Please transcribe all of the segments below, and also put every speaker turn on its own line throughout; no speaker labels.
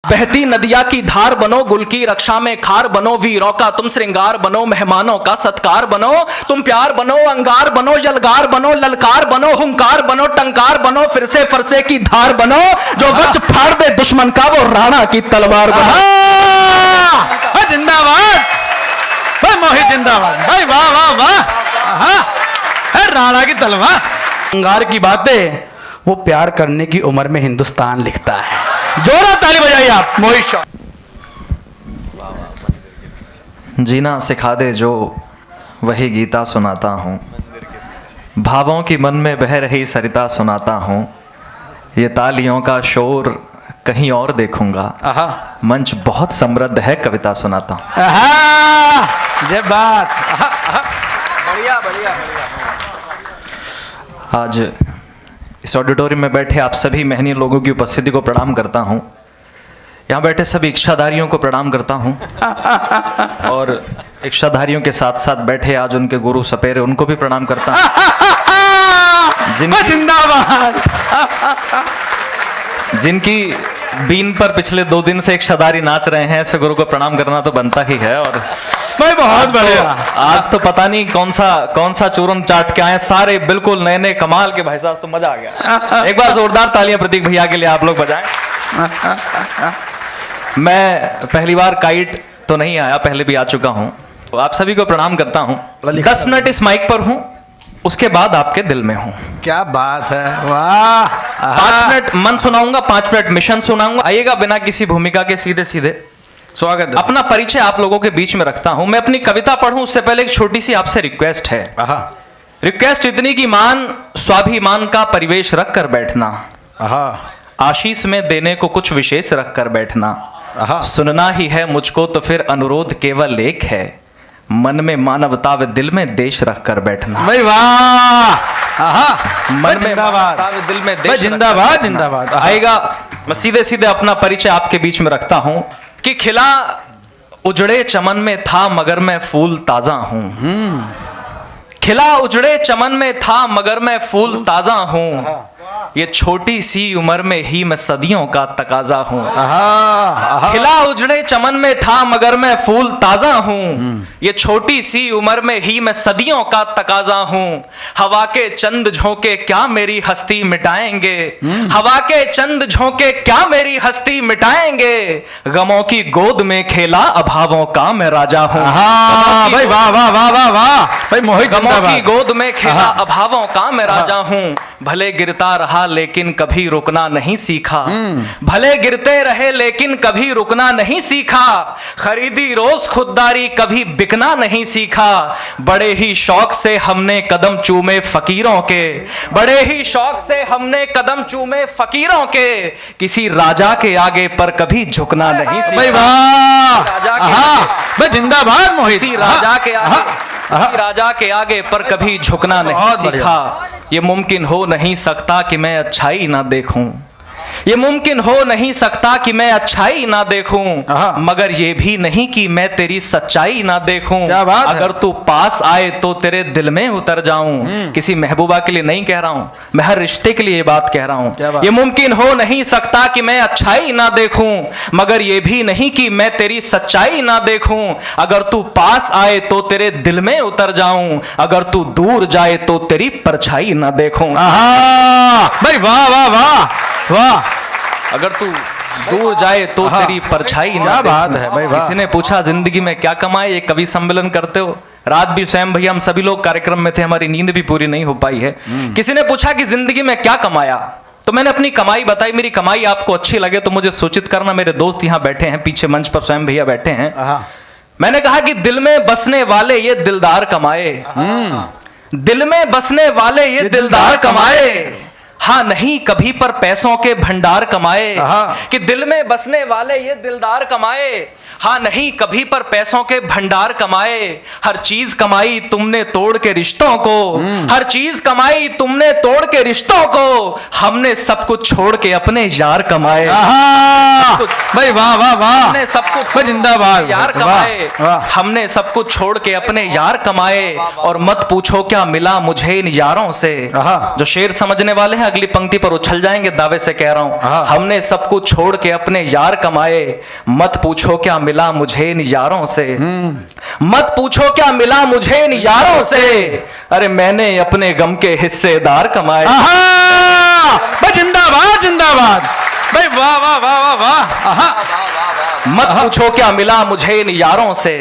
बहती नदिया की धार बनो, गुल की रक्षा में खार बनो, वीरों का तुम श्रृंगार बनो, मेहमानों का सत्कार बनो, तुम प्यार बनो, अंगार बनो, यलगार बनो, ललकार बनो, हुंकार बनो, टंकार बनो, फिर से फरसे की धार बनो, जो वज्र फाड़ दे दुश्मन का वो राणा की तलवार बनो।
जिंदाबाद भाई, मोहित जिंदाबाद भाई, वाह वाह वाह, राणा की तलवार।
अंगार की बातें वो प्यार करने की उम्र में हिंदुस्तान लिखता है। जोरा ताली बजाइए आप मोहित शाह।
जीना सिखा दे जो वही गीता सुनाता हूँ, भावों की मन में बह रही सरिता सुनाता हूँ, ये तालियों का शोर कहीं और देखूंगा, मंच बहुत समृद्ध है कविता सुनाता हूँ।
जय बात।
बढ़िया बढ़िया बढ़िया। आज इस ऑडिटोरियम में बैठे आप सभी मेहनती लोगों की उपस्थिति को प्रणाम करता हूं। यहाँ बैठे सभी इच्छाधारियों को प्रणाम करता हूं और इच्छाधारियों के साथ साथ बैठे आज उनके गुरु सपेरे उनको भी प्रणाम करता हूं।
जिंदाबाद।
जिनकी बीन पर पिछले 2 दिन से इच्छाधारी नाच रहे हैं, ऐसे गुरु को प्रणाम करना तो बनता ही है। और
भाई बहुत बढ़िया।
आज तो पता नहीं कौन सा चूरन चाट के आए, सारे बिल्कुल नए नए कमाल के। भाई साहब तो मजा आ गया। एक बार जोरदार तालियां प्रतीक भैया के लिए आप लोग बजाएं। मैं पहली बार काइट तो नहीं आया, पहले भी आ चुका हूं, तो आप सभी को प्रणाम करता हूं। 10 मिनट इस माइक पर हूं, उसके बाद आपके दिल में हूं।
क्या बात है, वाह।
5 मिनट मन सुनाऊंगा, 5 मिनट मिशन सुनाऊंगा। आइएगा बिना किसी भूमिका के, सीधे सीधे
स्वागत है।
अपना परिचय आप लोगों के बीच में रखता हूं। मैं अपनी कविता पढ़ूं उससे पहले एक छोटी सी आपसे रिक्वेस्ट है। रिक्वेस्ट इतनी कि मान स्वाभिमान का परिवेश रख कर बैठना, आशीष में देने को कुछ विशेष रख कर बैठना, सुनना ही है मुझको तो फिर अनुरोध केवल एक है, मन में मानवता व दिल में देश रख कर बैठना।
भाई वाह।
मन में मानवता व दिल में देश।
जिंदाबाद जिंदाबाद।
आएगा। मैं सीधे सीधे अपना परिचय आपके बीच में रखता हूं कि खिला उजड़े चमन में था मगर मैं फूल ताजा हूं। खिला उजड़े चमन में था मगर मैं फूल ताजा हूं, ये छोटी सी उम्र में ही मैं सदियों का तकाजा हूं। खिला उजड़े चमन में था मगर मैं फूल ताजा हूं, ये छोटी सी उम्र में ही मैं सदियों का तकाजा हूं। हवा के चंद झोंके क्या मेरी हस्ती मिटाएंगे, हवा के चंद झोंके क्या मेरी हस्ती मिटाएंगे, गमों की गोद में खेला अभावों का मैं राजा हूं।
भाई वाह वाह वाह वाह वाह। भाई मोहित
गमों की गोद में खेला अभावों का मैं राजा हूं, भले गिरता रहा लेकिन कभी रुकना नहीं सीखा, भले गिरते रहे लेकिन कभी रुकना नहीं सीखा, खरीदी रोज खुददारी कभी बिकना नहीं सीखा, बड़े ही शौक से हमने कदम चूमे फकीरों के, बड़े ही शौक से हमने कदम चूमे फकीरों के, किसी राजा के आगे पर कभी झुकना नहीं सीखा।
भाई वाह। भाई जिंदाबाद मोहित।
किसी राजा के आगे, किसी राजा के आगे पर कभी झुकना नहीं सीखा, ये मुमकिन हो नहीं सकता कि मैं अच्छाई ना देखूं, ये मुमकिन हो नहीं सकता कि मैं अच्छाई ना देखूं, मगर ये भी नहीं कि मैं तेरी सच्चाई ना देखूं। अगर तू पास आए तो तेरे दिल में उतर जाऊं। किसी महबूबा के लिए नहीं कह रहा हूं, मैं हर रिश्ते के लिए ये बात कह रहा हूं। ये मुमकिन हो नहीं सकता कि मैं अच्छाई ना देखूं, मगर ये भी नहीं कि मैं तेरी सच्चाई ना देखूं। अगर तू पास आए तो तेरे दिल में उतर जाऊं, अगर तू दूर जाए तो तेरी परछाई ना देखूं।
भाई वाह वाह वाह वाह।
अगर तू दूर जाए तो तेरी परछाई ना
बात है भाई वाह।
किसी ने पूछा जिंदगी में क्या कमाए, ये कवि सम्मेलन करते हो। रात भी स्वयं भैया हम सभी लोग कार्यक्रम में थे, हमारी नींद भी पूरी नहीं हो पाई है। किसी ने पूछा कि जिंदगी में क्या कमाया, तो मैंने अपनी कमाई बताई। मेरी कमाई आपको अच्छी लगे तो मुझे सूचित करना। मेरे दोस्त यहाँ बैठे हैं, पीछे मंच पर स्वयं भैया बैठे हैं। मैंने कहा कि दिल में बसने वाले ये दिलदार कमाए, दिल में बसने वाले ये दिलदार कमाए, हाँ नहीं कभी पर पैसों के भंडार कमाए, कि दिल में बसने वाले ये दिलदार कमाए, हाँ नहीं कभी पर पैसों के भंडार कमाए। हर चीज कमाई तुमने तोड़ के रिश्तों को, हर चीज कमाई तुमने तोड़ के रिश्तों को, हमने सब कुछ छोड़ के अपने यार कमाए।
भाई वाह वाह वाह।
हमने सब कुछ
जिंदाबाद
यार कमाए, हमने सब कुछ छोड़ के अपने यार कमाए, और मत पूछो क्या मिला मुझे इन यारों से। जो शेर समझने वाले हैं अगली पंक्ति पर उछल जाएंगे, दावे से कह रहा हूं। हमने सब कुछ छोड़ के अपने यार कमाए, मत पूछो क्या मिला मुझे इन यारों से, मत पूछो क्या मिला मुझे इन यारों से, अरे मैंने अपने गम के हिस्सेदार कमाए।
भाई जिंदाबाद जिंदाबाद भाई, वाह वाह वाह वाह वाह।
मत पूछो क्या मिला मुझे इन यारों से,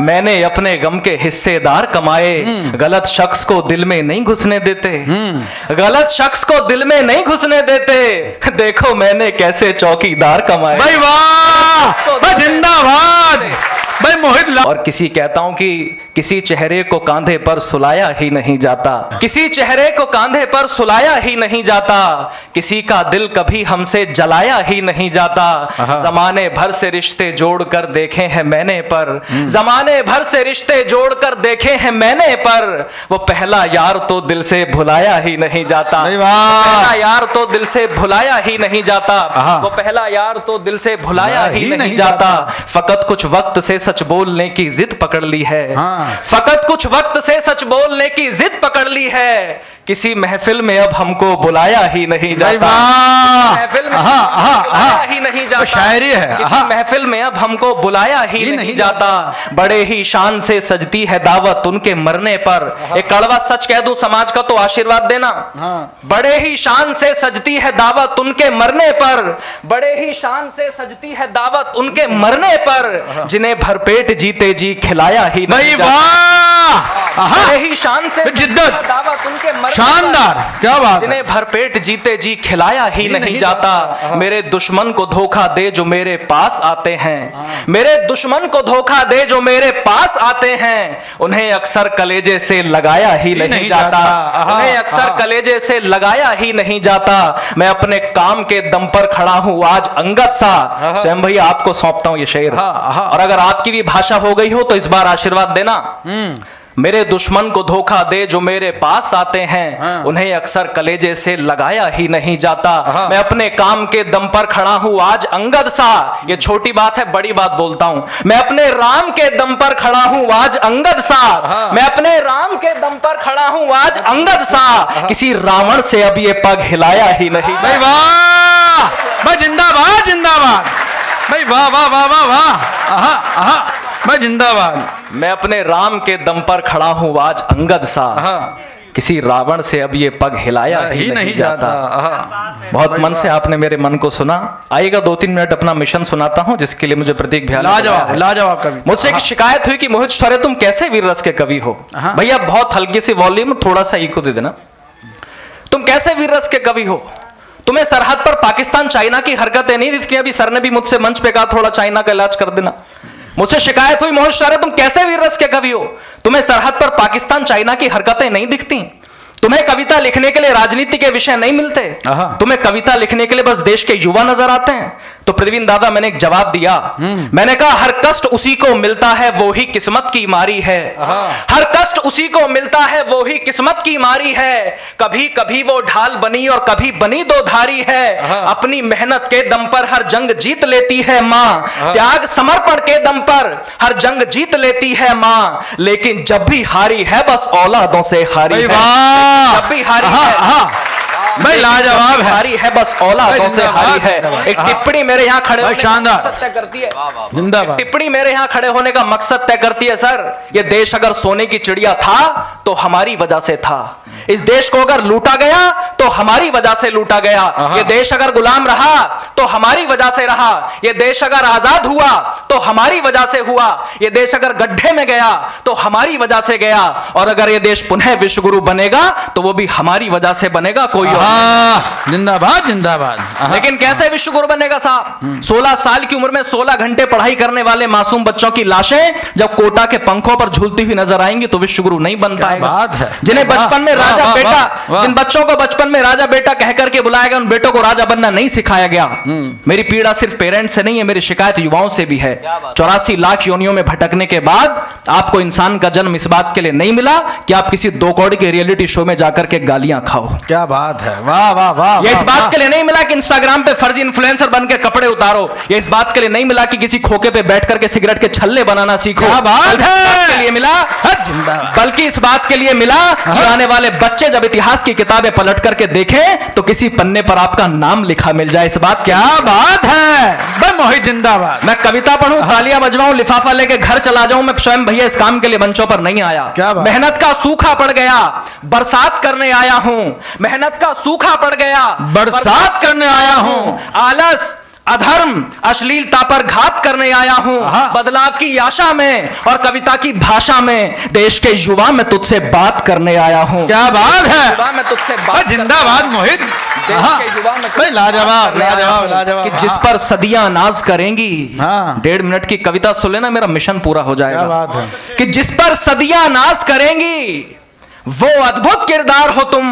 मैंने अपने गम के हिस्सेदार कमाए। गलत शख्स को दिल में नहीं घुसने देते, गलत शख्स को दिल में नहीं घुसने देते, देखो मैंने कैसे चौकीदार कमाए।
भाई वाह भाई जिंदाबाद भाई मोहित लाल।
और किसी कहता हूं कि किसी चेहरे को कांधे पर सुलाया ही नहीं जाता, किसी चेहरे को कांधे पर सुलाया ही नहीं जाता, किसी का दिल कभी हमसे जलाया ही नहीं जाता। जमाने भर से रिश्ते जोड़कर देखे हैं मैंने पर, जमाने भर से रिश्ते जोड़कर देखे हैं मैंने पर, वो पहला यार तो दिल से भुलाया ही नहीं जाता, पहला यार तो दिल से भुलाया ही नहीं जाता, वो पहला यार तो दिल से भुलाया ही नहीं जाता। फकत कुछ वक्त से सच बोलने की जिद पकड़ ली है, फकत कुछ वक्त से सच बोलने की जिद पकड़ ली है, किसी महफिल में अब हमको बुलाया ही नहीं जाता, महफिल में बुलाया ही नहीं जाता,
शायरी है।
किसी महफिल में अब हमको बुलाया ही नहीं जाता। बड़े ही शान से सजती है दावत उनके मरने पर, एक कड़वा सच कह दूं समाज का तो आशीर्वाद देना, बड़े ही शान से सजती है दावत उनके मरने पर, बड़े ही शान से सजती है दावत उनके मरने पर, जिन्हें भरपेट जीते जी खिलाया ही नहीं जाता। बड़े ही शान से
जिद्दत
दावत उनके मरने
शानदार, क्या बात,
जिन्हें भरपेट जीते जी खिलाया ही नहीं जाता। मेरे दुश्मन को धोखा दे जो मेरे पास आते हैं, मेरे दुश्मन को धोखा दे जो मेरे पास आते हैं, उन्हें अक्सर कलेजे से लगाया ही नहीं जाता, उन्हें अक्सर कलेजे से लगाया ही नहीं जाता। मैं अपने काम के दम पर खड़ा हूं आज अंगद सा, स्वयं भैया आपको सौंपता हूं ये शेर, और अगर आपकी भी भाषा हो गई हो तो इस बार आशीर्वाद देना। मेरे दुश्मन को धोखा दे जो मेरे पास आते हैं, उन्हें अक्सर कलेजे से लगाया ही नहीं जाता। मैं अपने काम के दम पर खड़ा हूं आज अंगद सा, ये छोटी बात है बड़ी बात बोलता हूं, मैं अपने राम के दम पर खड़ा हूं आज अंगद सा, मैं अपने राम के दम पर खड़ा हूं आज अंगद सा, किसी रावण से अब ये पग हिलाया ही नहीं।
भाई वाह भाई जिंदाबाद जिंदाबाद भाई, वाह वाह वाह वाह वाह भाई जिंदाबाद।
मैं अपने राम के दम पर खड़ा हूं आज अंगद सा, किसी रावण से अब ये पग हिलाया ही नहीं जाता। बहुत मन से आपने मेरे मन को सुना। आइएगा 2-3 मिनट अपना मिशन सुनाता हूं, जिसके लिए मुझे प्रतीक भैया
लाजवाब कवि।
मुझसे एक शिकायत हुई कि मोहित सौर्य तुम कैसे वीर रस के कवि हो। भैया बहुत हल्की सी वॉल्यूम, थोड़ा सा इको दे देना। तुम कैसे वीर रस के कवि हो? तुम्हें सरहद पर पाकिस्तान चाइना की हरकतें नहीं दिखती? अभी सर ने भी मुझसे मंच पे कहा थोड़ा चाइना का इलाज कर देना। मुझसे शिकायत हुई मोहित सौर्य तुम कैसे वीर रस के कवि हो? तुम्हें सरहद पर पाकिस्तान चाइना की हरकतें नहीं दिखती? तुम्हें कविता लिखने के लिए राजनीति के विषय नहीं मिलते? तुम्हें कविता लिखने के लिए बस देश के युवा नजर आते हैं? तो प्रवीण दादा मैंने एक जवाब दिया, मैंने कहा हर कष्ट उसी को मिलता है वो ही किस्मत की मारी है, हर कष्ट उसी को मिलता है वो ही किस्मत की मारी है, कभी कभी वो ढाल बनी और कभी बनी दो धारी है, अपनी मेहनत के दम पर हर जंग जीत लेती है माँ, त्याग समर्पण के दम पर हर जंग जीत लेती है माँ, लेकिन जब भी हारी है बस औलादों से हारी है, जब भी हारी है
भाई लाजवाब है,
हारी है बस औलादों से हारी है। एक टिप्पणी मेरे यहाँ खड़े होने
शानदार
तय करती है,
जिंदाबाद।
टिप्पणी मेरे यहाँ खड़े होने का मकसद तय करती है। सर ये देश अगर सोने की चिड़िया था तो हमारी वजह से था, इस देश को अगर लूटा गया तो हमारी वजह से लूटा गया, ये देश अगर गुलाम रहा तो हमारी वजह से रहा, ये देश अगर आजाद हुआ तो हमारी वजह से हुआ, ये देश अगर गड्ढे में गया तो हमारी वजह से गया, और अगर ये देश पुनः विश्व गुरु बनेगा तो वो भी हमारी वजह से बनेगा, कोई
जिंदाबाद जिंदाबाद।
लेकिन कैसे विश्व गुरु बनेगा साहब? 16 साल की उम्र में 16 घंटे पढ़ाई करने वाले मासूम बच्चों की लाशें जब कोटा के पंखों पर झूलती हुई नजर आएंगी तो विश्व गुरु नहीं बन पाएगा। जिन्हें बचपन में राजा बेटा, जिन बच्चों को बचपन में राजा बेटा कहकर के बुलाया गया, उन बेटों को राजा बनना नहीं सिखाया गया। मेरी पीड़ा सिर्फ पेरेंट्स से नहीं है, मेरी शिकायत युवाओं से भी है। 84 लाख योनियों में भटकने के बाद आपको इंसान का जन्म इस बात के लिए नहीं मिला कि आप किसी 2 करोड़ के रियलिटी शो में जाकर के गालियां खाओ।
क्या बात है, वाह वाह वाह।
ये इस बात के लिए नहीं मिला कि इंस्टाग्राम पे फर्जी इन्फ्लुएंसर बन के कपड़े उतारो, ये इस बात के लिए नहीं मिला कि किसी खोखे पे बैठ करके सिगरेट के छल्ले बनाना सीखो।
क्या बात है,
के लिए मिला,
जिंदाबाद।
बल्कि इस बात के लिए मिला कि आने वाले बच्चे जब इतिहास की किताबें पलट करके देखें तो किसी पन्ने पर आपका नाम लिखा मिल जाए। इस बात
क्या बात है भाई, मोहित जिंदाबाद।
मैं कविता पढ़ूं, तालियां बजवाऊं, लिफाफा लेके घर चला जाऊं, मैं स्वयं भैया इस काम के लिए मंचों पर नहीं आया।
क्या बात?
मेहनत का सूखा पड़ गया, बरसात करने आया हूं। मेहनत का सूखा पड़ गया,
बरसात करने आया हूं।
आलस, अधर्म, अश्लीलता पर घात करने आया हूं। बदलाव की आशा में और कविता की भाषा में देश के युवा में तुझसे बात करने आया हूं।
क्या बात है
युवा में तुझसे
भाई,
बात
जिंदाबाद मोहित।
देश
हाँ,
के युवा में
भाई लाजवाब लाजवाब लाजवाब।
कि जिस पर सदियां नाज करेंगी।
हाँ।
1.5 मिनट की कविता सुन लेना, मेरा मिशन पूरा हो जाएगा।
क्या बात है।
कि जिस पर सदियां नाज करेंगी वो अद्भुत किरदार हो तुम।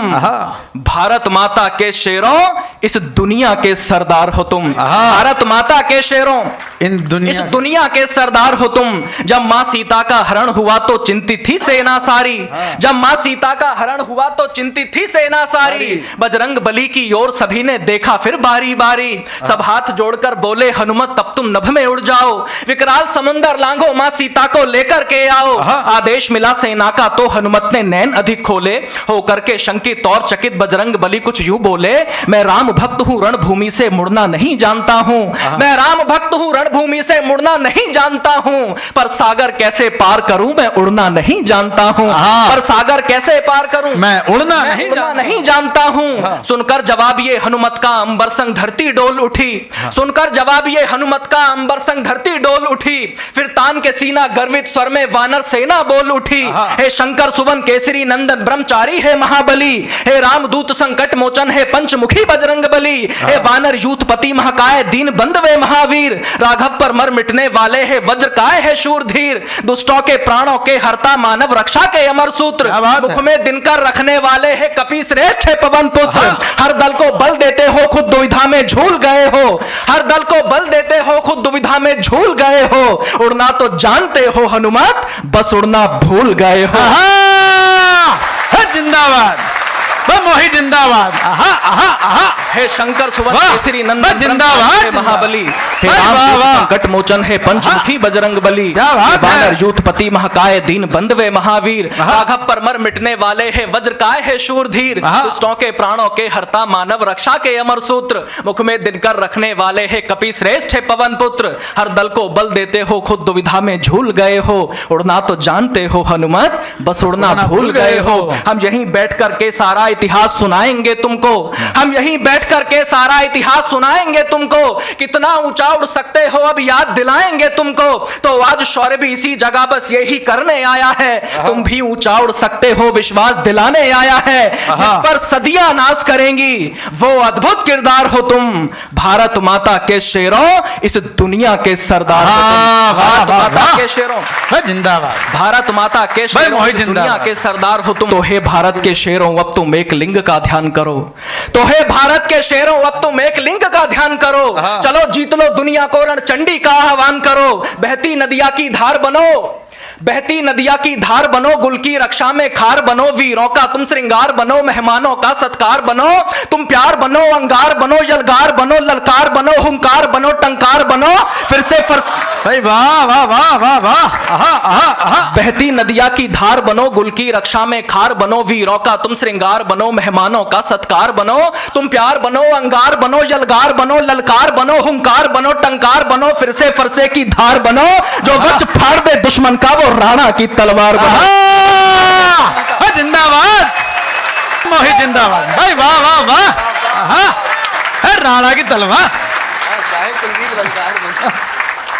भारत माता के शेरों इस दुनिया के सरदार हो तुम। भारत माता के शेरों
इस
दुनिया के सरदार हो तुम। जब मां सीता का हरण हुआ तो चिंतित थी सेना सारी। जब मां सीता का हरण हुआ तो चिंतित थी सेना सारी। बजरंग बली की ओर सभी ने देखा फिर बारी बारी। सब हाथ जोड़कर बोले हनुमत तब तुम नभ में उड़ जाओ। विकराल समुंदर लांघो मां सीता को लेकर के आओ। आदेश मिला सेना का तो हनुमत ने नैन अधिक खोले। होकर के शंकित और चकित बजरंग बली कुछ यूं बोले, मैं राम भक्त हूं रणभूमि से मुड़ना नहीं जानता हूं। मैं राम भक्त हूं रणभूमि से मुड़ना नहीं जानता हूं। पर सागर कैसे पार करूं मैं उड़ना नहीं जानता हूं। पर सागर कैसे पार करूं
मैं उड़ना
नहीं जानता हूं। सुनकर जवाब ये हनुमत का अंबर संग धरती डोल उठी। सुनकर जवाब ये हनुमत का अंबर संग धरती डोल उठी। फिर तान के सीना गर्वित स्वर में वानर सेना बोल उठी। हे शंकर सुवन केसरी नंदन ब्रह्मचारी है महाबली। हे रामदूत संकट मोचन है पंचमुखी बजरंग बली। हे वानर यूथपति महाकाय दीन बंद वे महावीर। राघव पर मर मिटने वाले है वज्रकाय है शूरधीर। दुष्टों के प्राणों के हरता मानव रक्षा के अमर सूत्र। मुख में दिनकर रखने वाले है कपि श्रेष्ठ है पवन पुत्र। हर दल को बल देते हो खुद दुविधा में झूल गए हो। हर दल को बल देते हो खुद दुविधा में झूल गए हो। उड़ना तो जानते हो हनुमत बस उड़ना भूल गए हो।
जिंदाबाद मोहित जिंदाबाद।
हे शंकर सुवन केसरी नंदन
जिंदाबाद
महाबली। हे राम संकट मोचन है पंचमुखी बजरंग बली। वानर यूथपति महाकाय दीन बंधवे महावीर। राघव पर मर मिटने वाले है वज्रकाय है शूरधीर। दुष्टों के प्राणों के हरता मानव रक्षा के अमर सूत्र। मुख में दिनकर रखने वाले है कपि श्रेष्ठ है पवन पुत्र। हर दल को बल देते हो खुद दुविधा में झूल गए हो। उड़ना तो जानते हो हनुमत बस उड़ना भूल गए हो। हम यहीं बैठ करके सारा इतिहास सुनाएंगे तुमको। हम यहीं बैठ करके सारा इतिहास सुनाएंगे तुमको। कितना ऊंचा उड़ सकते हो अब याद दिलाएंगे तुमको। तो आज शौर्य भी इसी जगह बस यही करने आया है। तुम भी ऊंचा उड़ सकते हो विश्वास दिलाने आया है। जिस पर सदियां नाज करेंगी वो अद्भुत किरदार हो तुम। भारत माता के शेरों इस दुनिया के सरदार हो तुम। भारत माता के शेरों
जिंदाबाद।
भारत माता के शेरों इस दुनिया के सरदार हो तुम। तो हे भारत के शेरों अब तुम एक लिंग का ध्यान करो। तो हे भारत के शेरों अब तुम एक लिंग का ध्यान करो। चलो जीत लो दुनिया को रणचंडी का आह्वान करो। बहती नदिया की धार बनो। बहती नदिया की धार बनो। गुल की रक्षा में खार बनो। वीरों का तुम श्रृंगार बनो। मेहमानों का सत्कार बनो। तुम प्यार बनो अंगार बनो। यलगार बनो ललकार बनो। हुंकार बनो टंकार बनो। फिर से फर्श
वाह वाह वाह वाह वाह।
बहती नदिया की धार बनो। गुल की रक्षा में खार बनो। वीरों का तुम श्रृंगार बनो। मेहमानों का सत्कार बनो। तुम प्यार बनो अंगार बनो। यलगार बनो ललकार बनो। हुंकार बनो टंकार बनो। फिर से फरसे की धार बनो। जो वज्र फाड़ दे दुश्मन का वो राणा की तलवार बनो।
जिंदाबाद मोहित जिंदाबाद। भाई वाह वाह वाह। राणा की तलवार।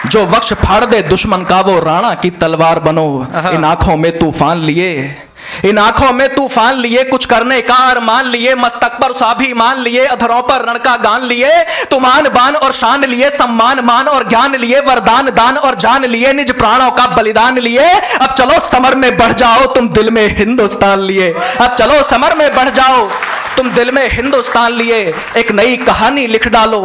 जो वक्ष फाड़ दे दुश्मन का वो राणा की तलवार बनो। इन आंखों में तूफान लिए। इन आंखों में तूफान लिए। कुछ करने का अरमान लिए। मस्तक पर स्वाभिमान लिए। अधरों पर रण का गान लिए। तुमान बान और शान लिए। सम्मान मान और ज्ञान लिए। वरदान दान और जान लिए। निज प्राणों का बलिदान लिए। अब चलो समर में बढ़ जाओ तुम दिल में हिंदुस्तान लिए। अब चलो समर में बढ़ जाओ तुम दिल में हिंदुस्तान लिए। एक नई कहानी लिख डालो।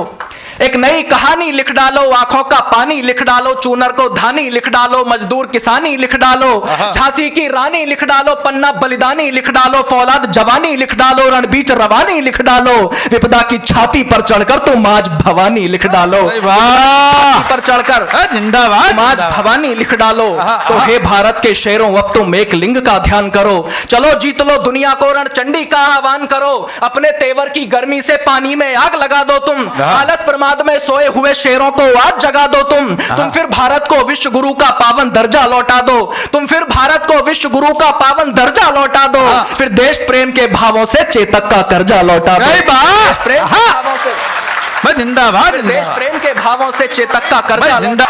एक नई कहानी लिख डालो, आंखों का पानी लिख डालो, चूनर को धानी लिख डालो, मजदूर किसानी लिख डालो, झांसी की रानी लिख डालो, पन्ना बलिदानी लिख डालो, फौलाद जवानी लिख डालो, रणबीच रवानी लिख डालो, विपदा की छाती पर चढ़कर तुम आज भवानी लिख डालो,
वाह
पर चढ़कर
जिंदाबाद
तुम आज
जिंदाबाद।
भवानी लिख डालो। तो हे भारत के शेरों, अब तुम एक लिंग का ध्यान करो, चलो जीत लो दुनिया को, रणचंडी का आह्वान करो, अपने तेवर की गर्मी से पानी में आग लगा दो तुम, आलस प्रमाद में सोए हुए शेरों को आज जगा दो तुम फिर भारत को विश्व गुरु का पावन दर्जा लौटा दो, तुम फिर भारत को विश्व गुरु का पावन दर्जा लौटा दो, फिर देश प्रेम के भावों से चेतक का कर्जा लौटा दो।
सही बात।
देश प्रेम के भावों से,
मैं जिंदाबाद
देश
जिंदाबाद।
प्रेम के भावों से चेतक का कर्जा
मैं
लौटा
जिंदा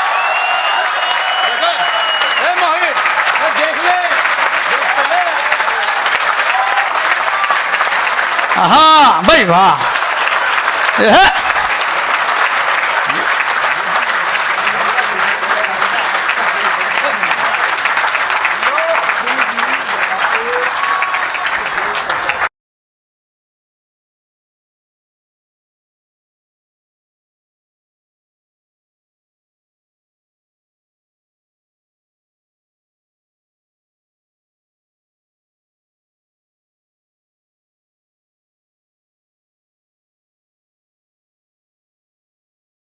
हाँ भाई वाह